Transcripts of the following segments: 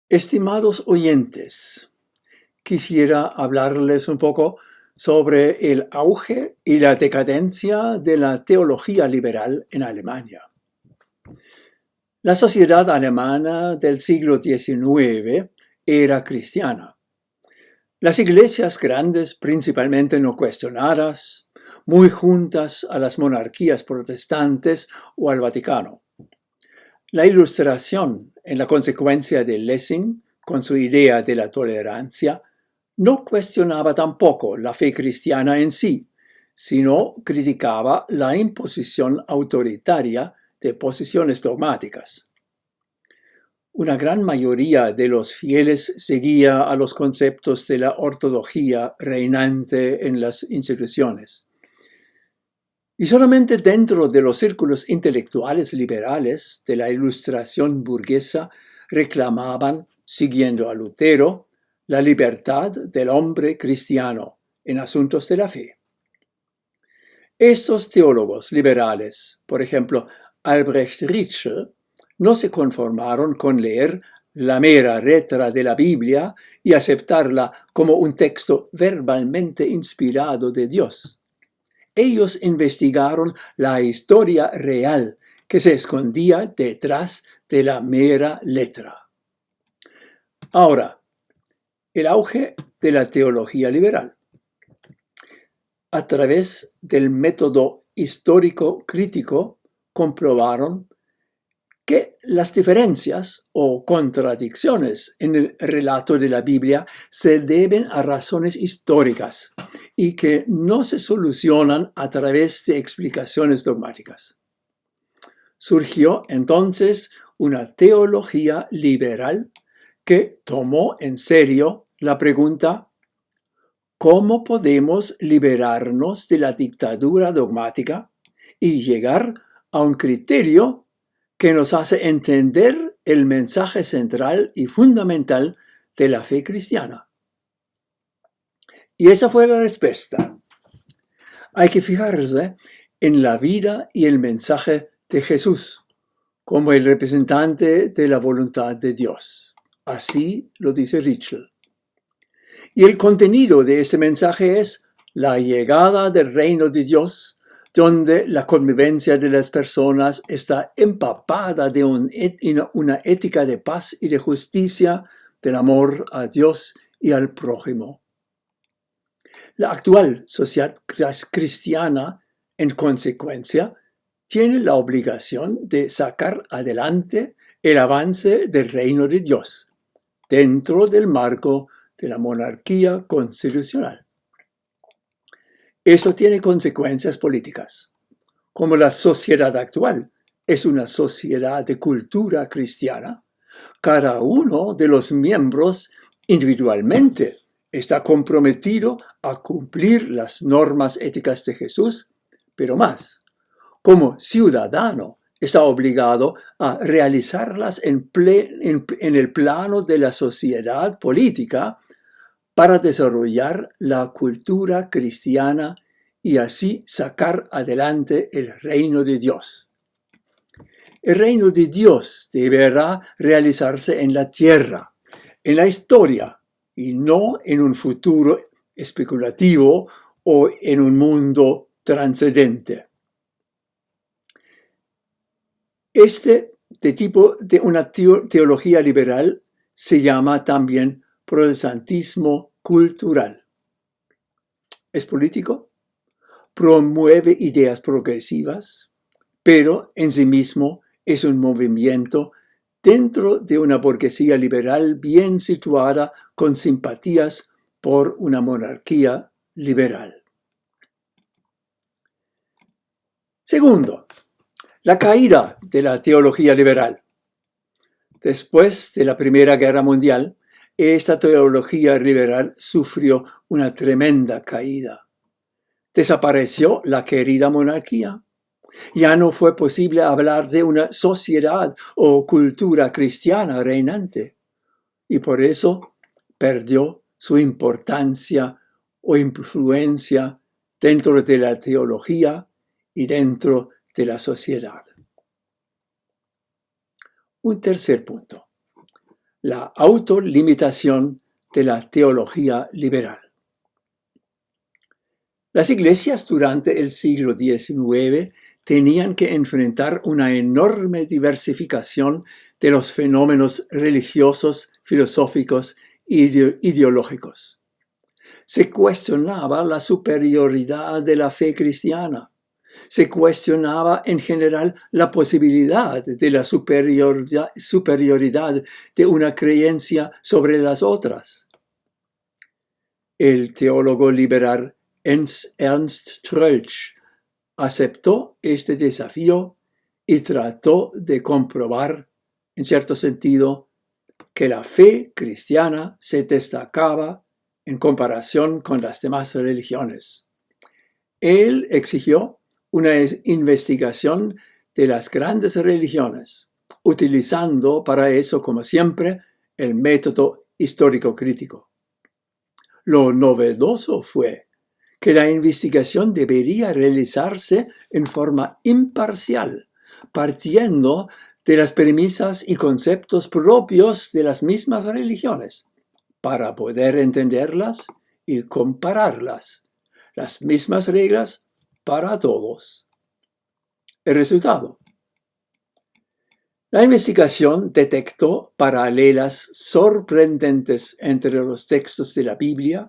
Estimados oyentes, quisiera hablarles un poco sobre el auge y la decadencia de la teología liberal en Alemania. La sociedad alemana del siglo XIX era cristiana. Las iglesias grandes, principalmente no cuestionadas, muy juntas a las monarquías protestantes o al Vaticano. La Ilustración, en la consecuencia de Lessing, con su idea de la tolerancia, no cuestionaba tampoco la fe cristiana en sí, sino criticaba la imposición autoritaria de posiciones dogmáticas. Una gran mayoría de los fieles seguía a los conceptos de la ortodoxia reinante en las instituciones. Y solamente dentro de los círculos intelectuales liberales de la Ilustración burguesa reclamaban, siguiendo a Lutero, la libertad del hombre cristiano en asuntos de la fe. Estos teólogos liberales, por ejemplo, Albrecht Ritschl, no se conformaron con leer la mera letra de la Biblia y aceptarla como un texto verbalmente inspirado de Dios. Ellos investigaron la historia real que se escondía detrás de la mera letra. Ahora, el auge de la teología liberal. A través del método histórico crítico comprobaron que las diferencias o contradicciones en el relato de la Biblia se deben a razones históricas y que no se solucionan a través de explicaciones dogmáticas. Surgió entonces una teología liberal que tomó en serio la pregunta: ¿cómo podemos liberarnos de la dictadura dogmática y llegar a un criterio que nos hace entender el mensaje central y fundamental de la fe cristiana? Y esa fue la respuesta. Hay que fijarse en la vida y el mensaje de Jesús como el representante de la voluntad de Dios. Así lo dice Ritschl. Y el contenido de este mensaje es la llegada del reino de Dios, donde la convivencia de las personas está empapada de una ética de paz y de justicia, del amor a Dios y al prójimo. La actual sociedad cristiana, en consecuencia, tiene la obligación de sacar adelante el avance del reino de Dios, dentro del marco de la monarquía constitucional. Eso tiene consecuencias políticas. Como la sociedad actual es una sociedad de cultura cristiana, cada uno de los miembros individualmente está comprometido a cumplir las normas éticas de Jesús, pero más, como ciudadano está obligado a realizarlas en el plano de la sociedad política para desarrollar la cultura cristiana y así sacar adelante el reino de Dios. El reino de Dios deberá realizarse en la tierra, en la historia, y no en un futuro especulativo o en un mundo trascendente. De tipo de una teología liberal se llama también protestantismo cultural. Es político, promueve ideas progresivas, pero en sí mismo es un movimiento dentro de una burguesía liberal bien situada con simpatías por una monarquía liberal. Segundo, la caída de la teología liberal. Después de la Primera Guerra Mundial, esta teología liberal sufrió una tremenda caída. Desapareció la querida monarquía. Ya no fue posible hablar de una sociedad o cultura cristiana reinante, y por eso perdió su importancia o influencia dentro de la teología y dentro de la sociedad. Un tercer punto. la autolimitación de la teología liberal. Las iglesias durante el siglo XIX tenían que enfrentar una enorme diversificación de los fenómenos religiosos, filosóficos e ideológicos. Se cuestionaba la superioridad de la fe cristiana. Se cuestionaba en general la posibilidad de la superioridad de una creencia sobre las otras. El teólogo liberal Ernst Troeltsch aceptó este desafío y trató de comprobar, en cierto sentido, que la fe cristiana se destacaba en comparación con las demás religiones. Él exigió una investigación de las grandes religiones, utilizando para eso, como siempre, el método histórico crítico. Lo novedoso fue que la investigación debería realizarse en forma imparcial, partiendo de las premisas y conceptos propios de las mismas religiones, para poder entenderlas y compararlas. Las mismas reglas para todos. El resultado. La investigación detectó paralelas sorprendentes entre los textos de la Biblia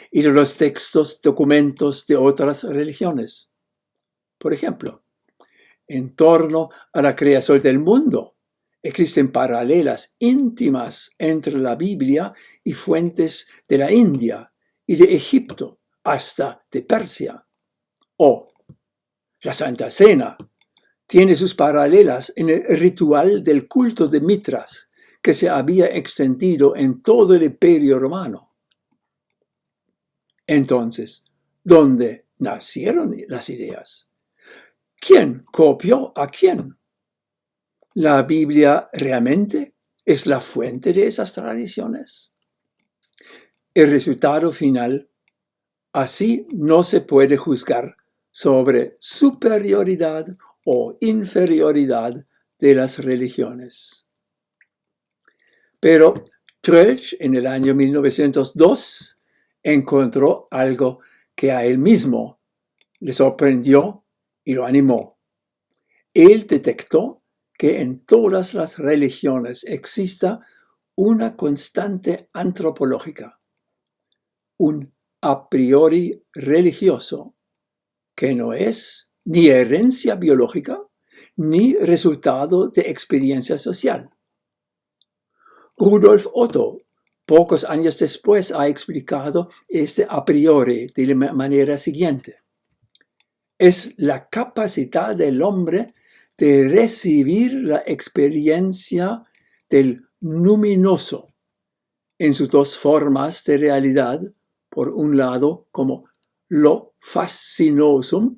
y de los documentos de otras religiones. Por ejemplo, en torno a la creación del mundo, existen paralelas íntimas entre la Biblia y fuentes de la India y de Egipto hasta de Persia. O la Santa Cena tiene sus paralelas en el ritual del culto de Mitras, que se había extendido en todo el Imperio Romano. Entonces, ¿dónde nacieron las ideas? ¿Quién copió a quién? ¿La Biblia realmente es la fuente de esas tradiciones? El resultado final, así no se puede juzgar sobre superioridad o inferioridad de las religiones. Pero Troeltsch en el año 1902 encontró algo que a él mismo le sorprendió y lo animó. Él detectó que en todas las religiones exista una constante antropológica, un a priori religioso, que no es ni herencia biológica ni resultado de experiencia social. Rudolf Otto, pocos años después, ha explicado este a priori de la manera siguiente. Es la capacidad del hombre de recibir la experiencia del luminoso en sus dos formas de realidad, por un lado como lo fascinosum,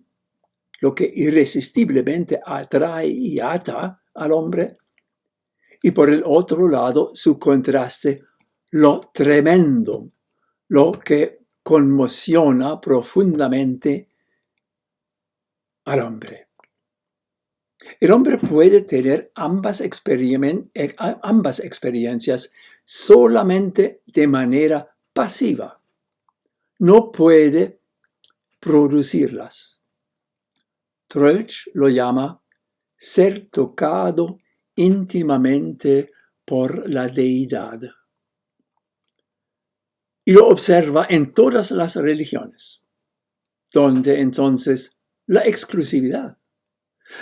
lo que irresistiblemente atrae y ata al hombre, y por el otro lado su contraste, lo tremendo, lo que conmociona profundamente al hombre. El hombre puede tener ambas experiencias solamente de manera pasiva. No puede producirlas. Troeltsch lo llama ser tocado íntimamente por la deidad. Y lo observa en todas las religiones, donde entonces la exclusividad,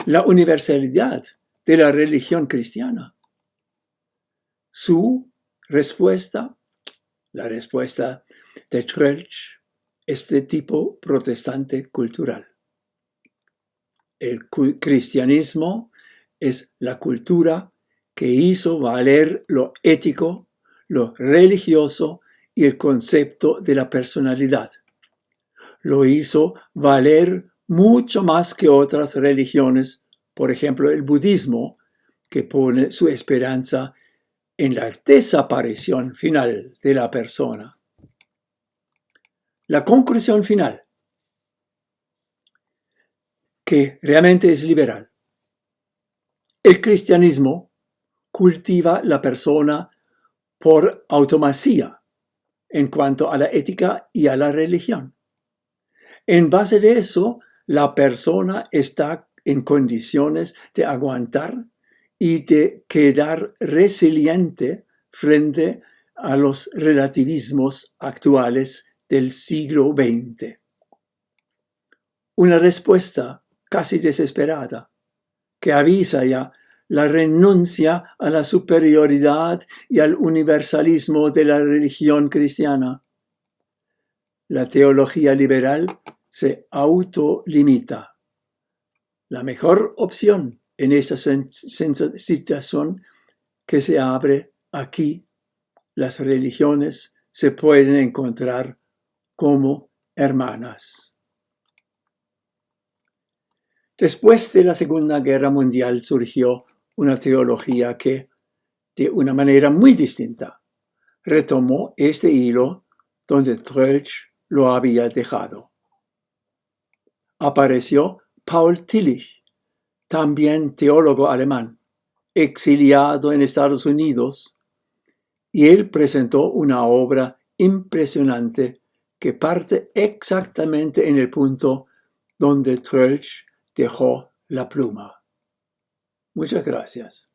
la universalidad de la religión cristiana. Su respuesta, la respuesta de Troeltsch, es de tipo protestante cultural. El cristianismo es la cultura que hizo valer lo ético, lo religioso y el concepto de la personalidad. Lo hizo valer mucho más que otras religiones, por ejemplo el budismo, que pone su esperanza en la desaparición final de la persona. La conclusión final, que realmente es liberal. El cristianismo cultiva la persona por automasía en cuanto a la ética y a la religión. En base de eso, la persona está en condiciones de aguantar y de quedar resiliente frente a los relativismos actuales del siglo XX. Una respuesta casi desesperada que avisa ya la renuncia a la superioridad y al universalismo de la religión cristiana. La teología liberal se autolimita. La mejor opción en esta situación que se abre aquí, las religiones se pueden encontrar como hermanas. Después de la Segunda Guerra Mundial surgió una teología que, de una manera muy distinta, retomó este hilo donde Troeltsch lo había dejado. Apareció Paul Tillich, también teólogo alemán, exiliado en Estados Unidos, y él presentó una obra impresionante que parte exactamente en el punto donde Troeltsch dejó la pluma. Muchas gracias.